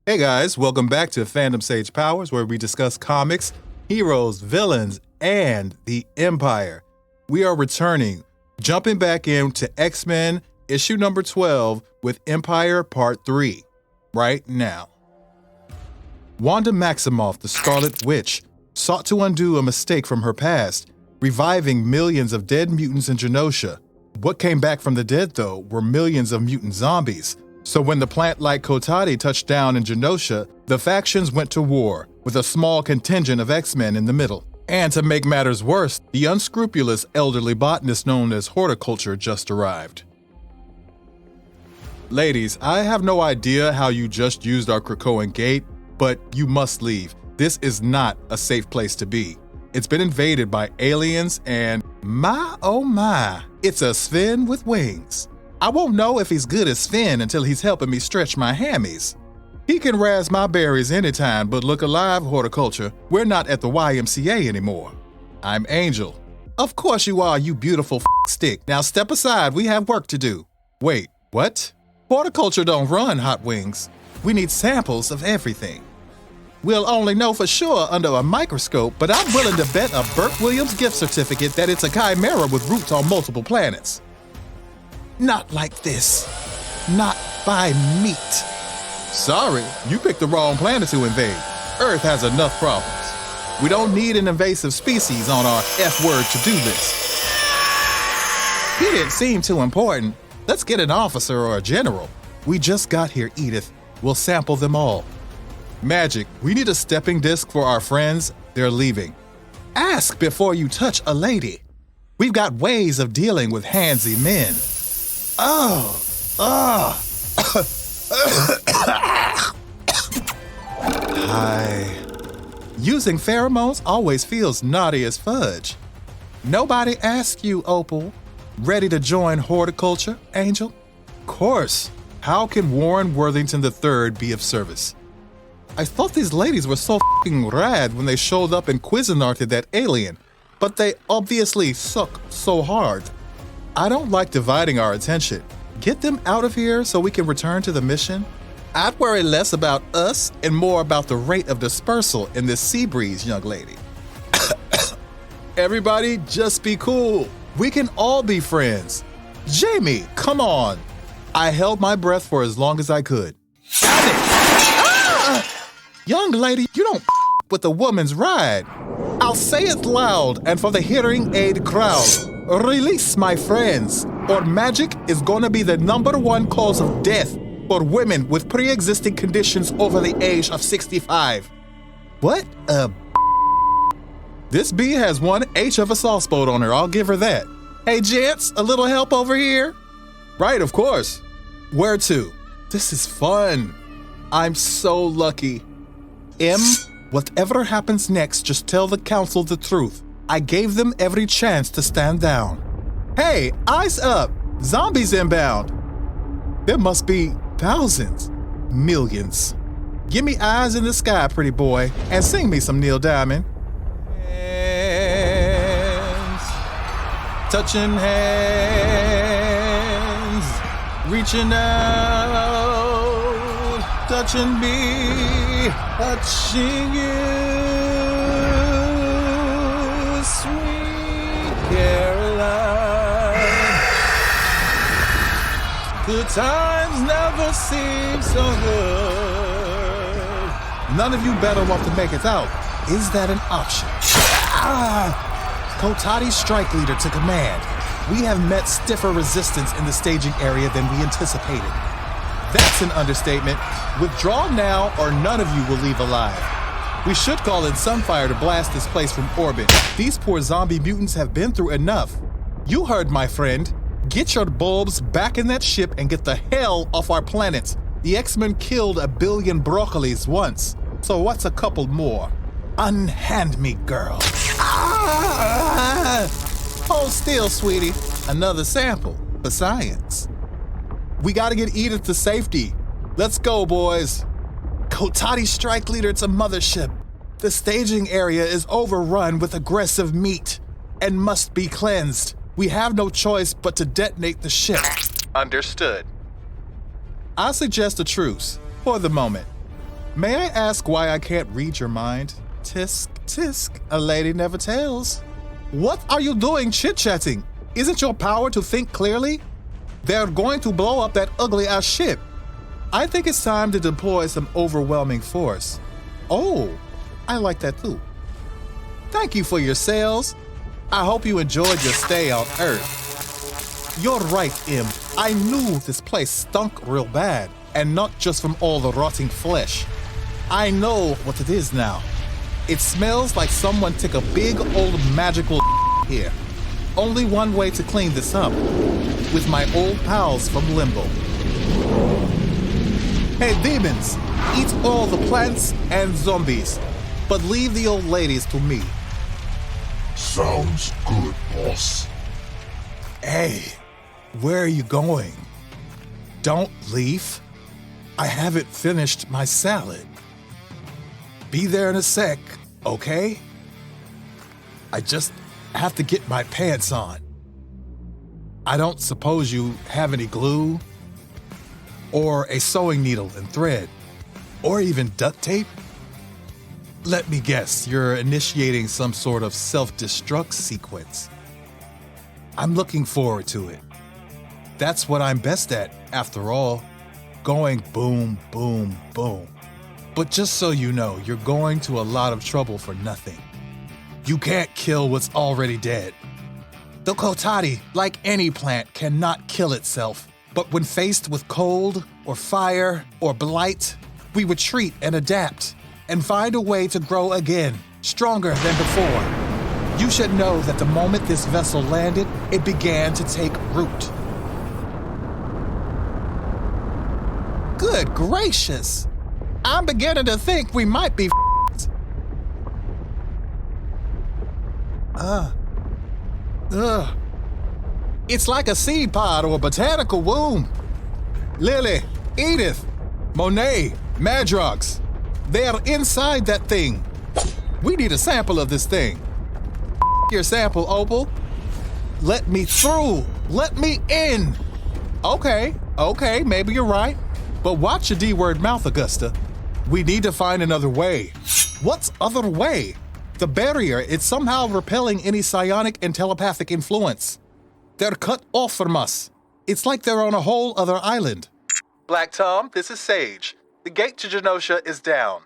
Hey guys, welcome back to Fandom Sage Powers, where we discuss comics, heroes, villains, and the Empire. We are returning, jumping back into X-Men issue number 12 with Empyre Part 3, right now. Wanda Maximoff, the Scarlet Witch, sought to undo a mistake from her past, reviving millions of dead mutants in Genosha. What came back from the dead, though, were millions of mutant zombies. So when the plant-like Cassady touched down in Genosha, the factions went to war, with a small contingent of X-Men in the middle. And to make matters worse, the unscrupulous elderly botanist known as Hordeculture just arrived. Ladies, I have no idea how you just used our krakoan gate, but you must leave. This is not a safe place to be. It's been invaded by aliens and, my oh my, it's a Sven with wings. I won't know if he's good as Sven until he's helping me stretch my hammies. He can razz my berries anytime, but look alive, Hordeculture. We're not at the YMCA anymore. I'm Angel. Of course you are, you beautiful stick. Now step aside, we have work to do. Wait, what? Hordeculture don't run hot wings. We need samples of everything. We'll only know for sure under a microscope, but I'm willing to bet a Burke Williams gift certificate that it's a chimera with roots on multiple planets. Not like this. Not by meat. Sorry, you picked the wrong planet to invade. Earth has enough problems. We don't need an invasive species on our F-word to-do list. He didn't seem too important. Let's get an officer or a general. We just got here, Edith. We'll sample them all. Magic, we need a stepping disc for our friends. They're leaving. Ask before you touch a lady. We've got ways of dealing with handsy men. Hi. Using pheromones always feels naughty as fudge. Nobody asked you, Opal. Ready to join Hordeculture, Angel? Course. How can Warren Worthington III be of service? I thought these ladies were so f***ing rad when they showed up and Cuisinarted that alien, but they obviously suck so hard. I don't like dividing our attention. Get them out of here so we can return to the mission. I'd worry less about us and more about the rate of dispersal in this sea breeze, young lady. Everybody, just be cool. We can all be friends. Jamie, come on. I held my breath for as long as I could. Young lady, you don't with a woman's ride. I'll say it loud and for the hearing aid crowd. Release my friends, or magic is gonna be the #1 cause of death for women with pre-existing conditions over the age of 65. What a This bee has one H of a sauce boat on her, I'll give her that. Hey gents, a little help over here? Right, of course. Where to? This is fun. I'm so lucky. Whatever happens next, just tell the council the truth. I gave them every chance to stand down. Hey, eyes up! Zombies inbound! There must be thousands, millions. Give me eyes in the sky, pretty boy, and sing me some Neil Diamond. Hands, touching hands, reaching out, touching me, touching you. Caroline. Good times never seem so good. None of you better want to make it out. Is that an option? Cassady strike leader to command. We have met stiffer resistance in the staging area than we anticipated. That's an understatement. Withdraw now or none of you will leave alive. We should call in Sunfire to blast this place from orbit. These poor zombie mutants have been through enough. You heard, my friend. Get your bulbs back in that ship and get the hell off our planet. The X-Men killed 1 billion broccolis once, so what's a couple more? Unhand me, girl. Hold still, sweetie. Another sample for science. We gotta get Edith to safety. Let's go, boys. Cassady strike leader to mothership. The staging area is overrun with aggressive meat and must be cleansed. We have no choice but to detonate the ship. Understood. I suggest a truce for the moment. May I ask why I can't read your mind? Tisk, tisk, a lady never tells. What are you doing chit-chatting? Isn't your power to think clearly? They're going to blow up that ugly-ass ship. I think it's time to deploy some overwhelming force. Oh, I like that too. Thank you for your sales. I hope you enjoyed your stay on Earth. You're right, Im. I knew this place stunk real bad, and not just from all the rotting flesh. I know what it is now. It smells like someone took a big old magical here. Only one way to clean this up, with my old pals from Limbo. Hey demons, eat all the plants and zombies, but leave the old ladies to me. Sounds good, boss. Hey, where are you going? Don't leave. I haven't finished my salad. Be there in a sec, okay? I just have to get my pants on. I don't suppose you have any glue? Or a sewing needle and thread? Or even duct tape? Let me guess, you're initiating some sort of self-destruct sequence. I'm looking forward to it. That's what I'm best at, after all. Going boom, boom, boom. But just so you know, you're going to a lot of trouble for nothing. You can't kill what's already dead. The Cassady, like any plant, cannot kill itself. But when faced with cold, or fire, or blight, we retreat and adapt, and find a way to grow again, stronger than before. You should know that the moment this vessel landed, it began to take root. Good gracious! I'm beginning to think we might be f***ed. It's like a seed pod or a botanical womb. Lily, Edith, Monet, Madrox, they're inside that thing. We need a sample of this thing. Your sample, Opal. Let me through. Let me in. Okay, maybe you're right. But watch your D-word mouth, Augusta. We need to find another way. What's other way? The barrier is somehow repelling any psionic and telepathic influence. They're cut off from us. It's like they're on a whole other island. Black Tom, this is Sage. The gate to Genosha is down.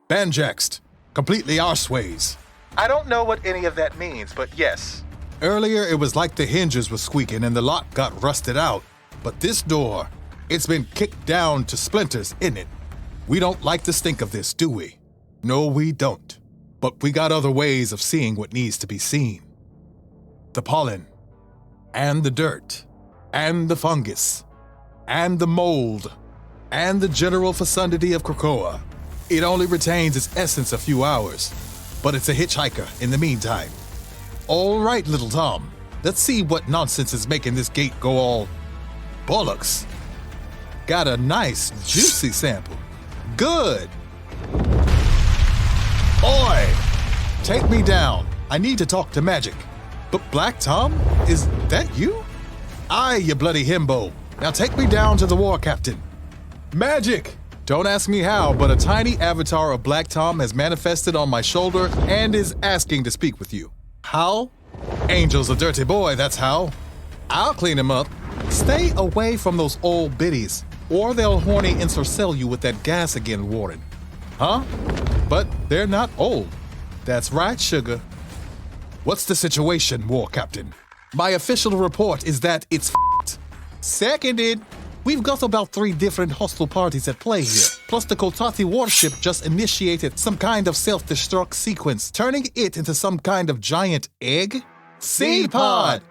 Banjaxed. Completely arseways. I don't know what any of that means, but yes. Earlier, it was like the hinges were squeaking and the lock got rusted out. But this door, it's been kicked down to splinters, isn't it? We don't like the stink of this, do we? No, we don't. But we got other ways of seeing what needs to be seen. The pollen, and the dirt, and the fungus, and the mold, and the general fecundity of krakoa. It only retains its essence a few hours, but it's a hitchhiker in the meantime. All right, little Tom, let's see what nonsense is making this gate go all bollocks. Got a nice, juicy sample. Good. Oi! Take me down. I need to talk to Magic. But Black Tom, is that you? Aye, you bloody himbo. Now take me down to the war captain. Magic! Don't ask me how, but a tiny avatar of Black Tom has manifested on my shoulder and is asking to speak with you. How? Angel's a dirty boy, that's how. I'll clean him up. Stay away from those old biddies, or they'll horny ensorcell you with that gas again, Warren. Huh? But they're not old. That's right, sugar. What's the situation, War Captain? My official report is that it's f***ed. Seconded. We've got about 3 different hostile parties at play here. Plus the Cassady warship just initiated some kind of self-destruct sequence, turning it into some kind of giant egg? Seed pod!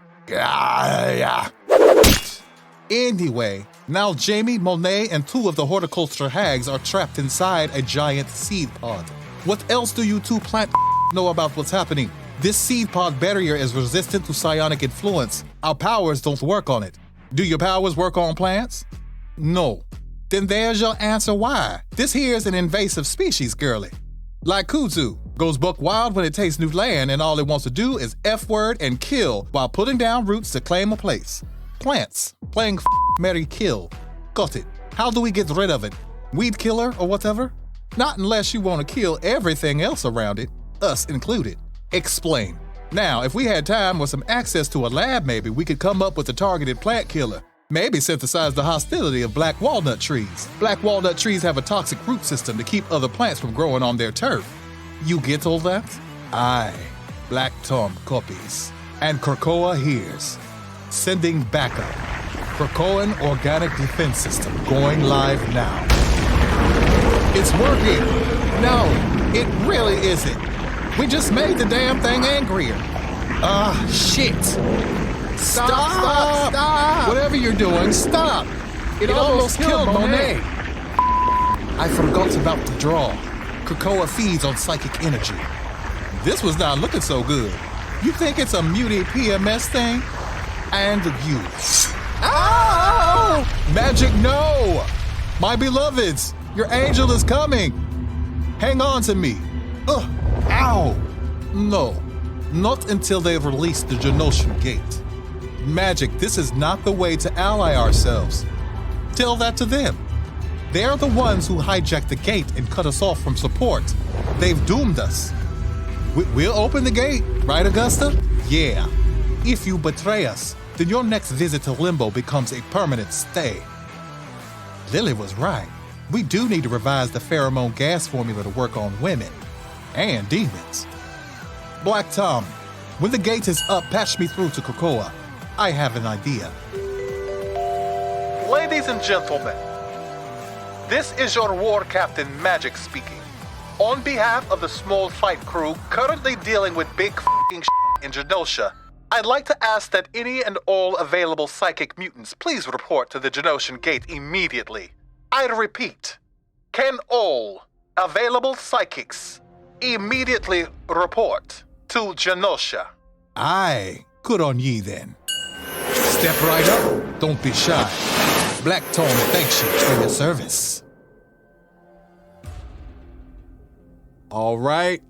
Anyway, now Jamie, Monet, and 2 of the Hordeculture hags are trapped inside a giant seed pod. What else do you 2 plant know about what's happening? This seed pod barrier is resistant to psionic influence. Our powers don't work on it. Do your powers work on plants? No. Then there's your answer why. This here's an invasive species, girly. Like Kuzu, goes buck wild when it tastes new land and all it wants to do is F-word and kill while putting down roots to claim a place. Plants, playing marry, kill. Got it. How do we get rid of it? Weed killer or whatever? Not unless you want to kill everything else around it, us included. Explain. Now, if we had time or some access to a lab maybe, we could come up with a targeted plant killer. Maybe synthesize the hostility of black walnut trees. Black walnut trees have a toxic root system to keep other plants from growing on their turf. You get all that? Aye. Black Tom copies. And krakoa hears. Sending backup. Krakoan organic defense system going live now. It's working! No, it really isn't. We just made the damn thing angrier. Shit. Stop! Whatever you're doing, stop! It almost killed Monet. I forgot about the draw. Krakoa feeds on psychic energy. This was not looking so good. You think it's a muty PMS thing? And you. Ow! Magic, no! My beloveds, your angel is coming. Hang on to me. Ow! No, not until they've released the Genosha gate. Magic, this is not the way to ally ourselves. Tell that to them. They're the ones who hijacked the gate and cut us off from support. They've doomed us. We'll open the gate, right, Augusta? Yeah. If you betray us, then your next visit to Limbo becomes a permanent stay. Lily was right. We do need to revise the pheromone gas formula to work on women. And demons. Black Tom, when the gate is up, patch me through to Krakoa. I have an idea. Ladies and gentlemen, this is your war captain Magic speaking. On behalf of the small fight crew currently dealing with big f***ing shit in Genosha, I'd like to ask that any and all available psychic mutants please report to the Genoshan gate immediately. I repeat, can all available psychics immediately report to Genosha? Aye, good on ye then. Step right up, don't be shy. Black Tom thanks you for your service. All right.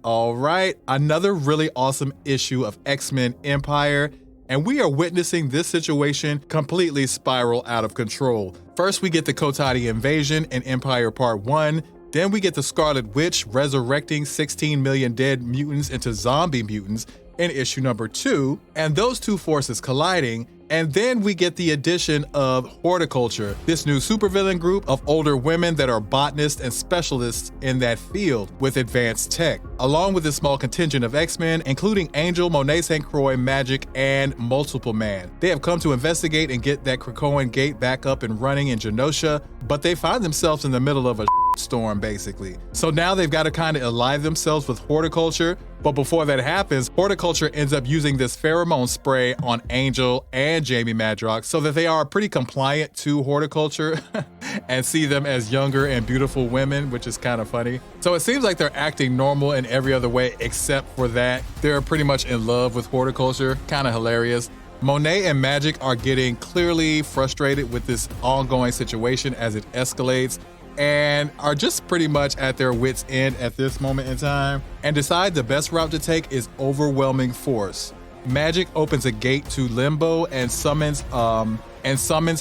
Another really awesome issue of X-Men Empyre, and we are witnessing this situation completely spiral out of control. First, we get the Cassady invasion in Empyre Part 1, then we get the Scarlet Witch resurrecting 16 million dead mutants into zombie mutants in issue number 2, and those two forces colliding. And then we get the addition of Hordeculture, this new supervillain group of older women that are botanists and specialists in that field with advanced tech, along with a small contingent of X-Men, including Angel, Monet St. Croix, Magic, and Multiple Man. They have come to investigate and get that Krakoan gate back up and running in Genosha, but they find themselves in the middle of a storm, basically. So now they've got to kind of align themselves with Hordeculture. But before that happens, Hordeculture ends up using this pheromone spray on Angel and Jamie Madrox so that they are pretty compliant to Hordeculture and see them as younger and beautiful women, which is kind of funny. So it seems like they're acting normal in every other way except for that. They're pretty much in love with Hordeculture, kind of hilarious. Monet and Magic are getting clearly frustrated with this ongoing situation as it escalates, and are just pretty much at their wits' end at this moment in time, and decide the best route to take is overwhelming force. Magic opens a gate to Limbo and summons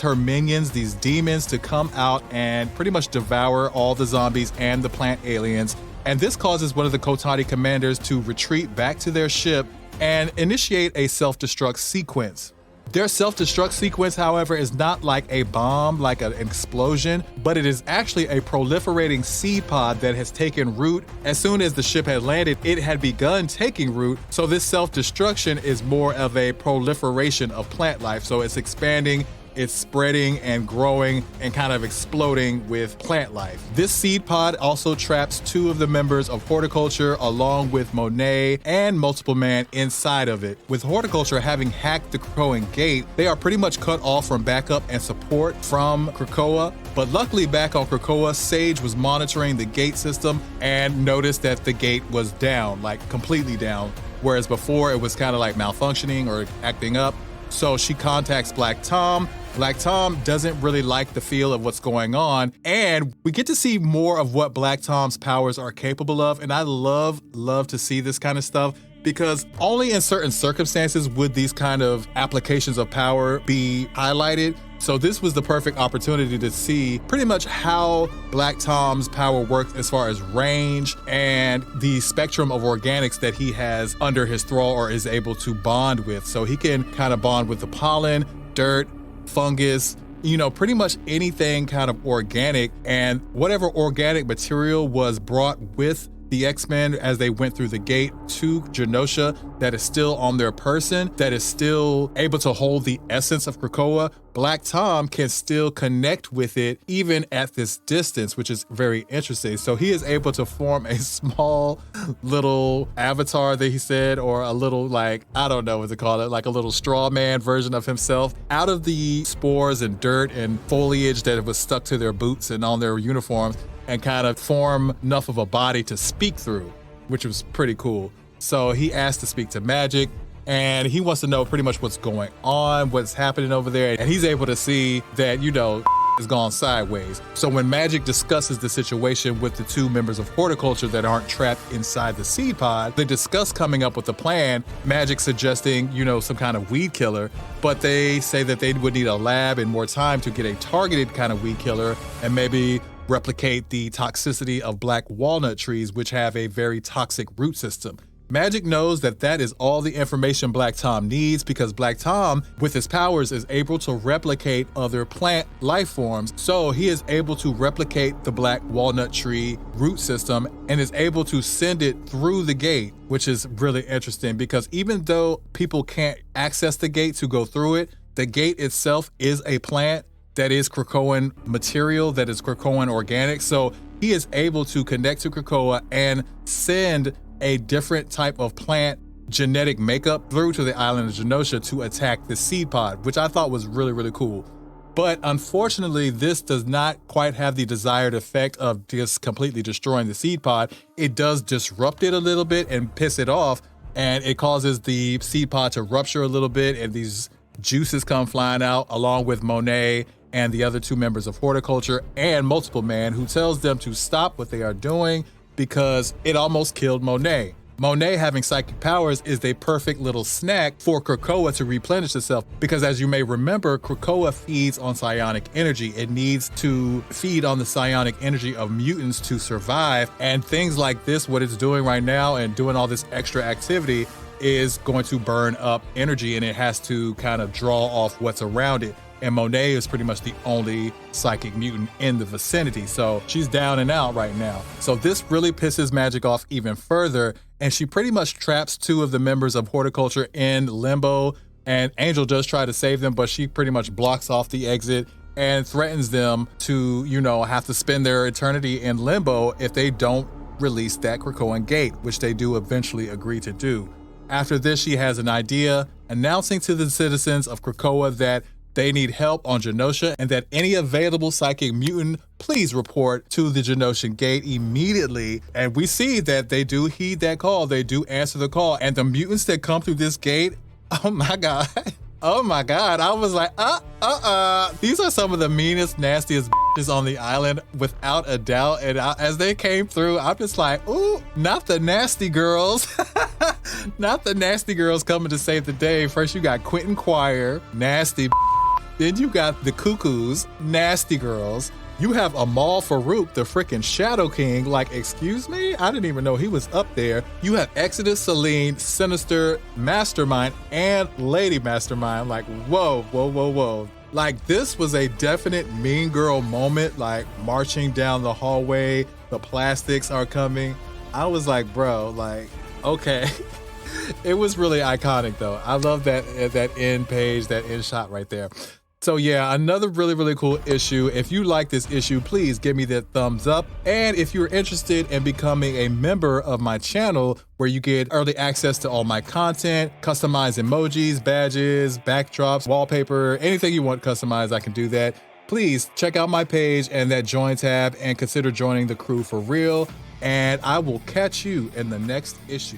her minions, these demons, to come out and pretty much devour all the zombies and the plant aliens. And this causes one of the Cassady commanders to retreat back to their ship and initiate a self-destruct sequence. Their self-destruct sequence, however, is not like a bomb, like an explosion, but it is actually a proliferating seed pod that has taken root. As soon as the ship had landed, it had begun taking root. So this self-destruction is more of a proliferation of plant life. So it's expanding, it's spreading and growing and kind of exploding with plant life. This seed pod also traps 2 of the members of Hordeculture along with Monet and Multiple Man inside of it. With Hordeculture having hacked the Krakoan gate, they are pretty much cut off from backup and support from Krakoa. But luckily back on Krakoa, Sage was monitoring the gate system and noticed that the gate was down, like completely down. Whereas before it was kind of like malfunctioning or acting up. So she contacts Black Tom. Black Tom doesn't really like the feel of what's going on, and we get to see more of what Black Tom's powers are capable of, and I love to see this kind of stuff because only in certain circumstances would these kind of applications of power be highlighted. So this was the perfect opportunity to see pretty much how Black Tom's power works as far as range and the spectrum of organics that he has under his thrall or is able to bond with. So he can kind of bond with the pollen, dirt, fungus, you know, pretty much anything kind of organic, and whatever organic material was brought with the X-Men as they went through the gate to Genosha that is still on their person, that is still able to hold the essence of Krakoa, Black Tom can still connect with it even at this distance, which is very interesting. So he is able to form a small little avatar that he said, or a little, like, I don't know what to call it, like a little straw man version of himself out of the spores and dirt and foliage that was stuck to their boots and on their uniforms, and kind of form enough of a body to speak through, which was pretty cool. So he asked to speak to Magic, and he wants to know pretty much what's going on, what's happening over there, and he's able to see that, you know, has gone sideways. So when Magic discusses the situation with the two members of Hordeculture that aren't trapped inside the seed pod, they discuss coming up with a plan, Magic suggesting, you know, some kind of weed killer, but they say that they would need a lab and more time to get a targeted kind of weed killer and maybe replicate the toxicity of black walnut trees, which have a very toxic root system. Magic knows that that is all the information Black Tom needs, because Black Tom, with his powers, is able to replicate other plant life forms. So he is able to replicate the black walnut tree root system and is able to send it through the gate, which is really interesting, because even though people can't access the gate to go through it, the gate itself is a plant that is Krakoan material, that is Krakoan organic. So he is able to connect to Krakoa and send a different type of plant genetic makeup through to the island of Genosha to attack the seed pod, which I thought was really, really cool. But unfortunately, this does not quite have the desired effect of just completely destroying the seed pod. It does disrupt it a little bit and piss it off, and it causes the seed pod to rupture a little bit, and these juices come flying out, along with Monet and the other two members of Hordeculture and Multiple Man, who tells them to stop what they are doing because it almost killed Monet. Monet, having psychic powers, is a perfect little snack for Krakoa to replenish itself, because as you may remember, Krakoa feeds on psionic energy. It needs to feed on the psionic energy of mutants to survive, and things like this, what it's doing right now and doing all this extra activity, is going to burn up energy, and it has to kind of draw off what's around it. And Monet is pretty much the only psychic mutant in the vicinity, so she's down and out right now. So this really pisses Magic off even further, and she pretty much traps two of the members of Hordeculture in limbo, and Angel does try to save them, but she pretty much blocks off the exit and threatens them to, you know, have to spend their eternity in limbo if they don't release that Krakoan gate, which they do eventually agree to do. After this, she has an idea, announcing to the citizens of Krakoa that they need help on Genosha, and that any available psychic mutant, please report to the Genoshan gate immediately. And we see that they do heed that call. They do answer the call. And the mutants that come through this gate, oh my God. Oh my God. I was like, these are some of the meanest, nastiest bitches on the island, without a doubt. And as they came through, I'm just like, ooh, not the nasty girls. Not the nasty girls coming to save the day. First, you got Quentin Quire, nasty. Then you got the Cuckoos, nasty girls. You have Amal Farouk, the freaking Shadow King. Like, excuse me? I didn't even know he was up there. You have Exodus, Celine, Sinister, Mastermind, and Lady Mastermind. Like, whoa, whoa, whoa, whoa. Like, this was a definite Mean Girl moment, like marching down the hallway, the plastics are coming. I was like, bro, like, okay. It was really iconic though. I love that end page, that end shot right there. So yeah, another really, really cool issue. If you like this issue, please give me that thumbs up. And if you're interested in becoming a member of my channel, where you get early access to all my content, customized emojis, badges, backdrops, wallpaper, anything you want customized, I can do that. Please check out my page and that join tab and consider joining the crew for real. And I will catch you in the next issue.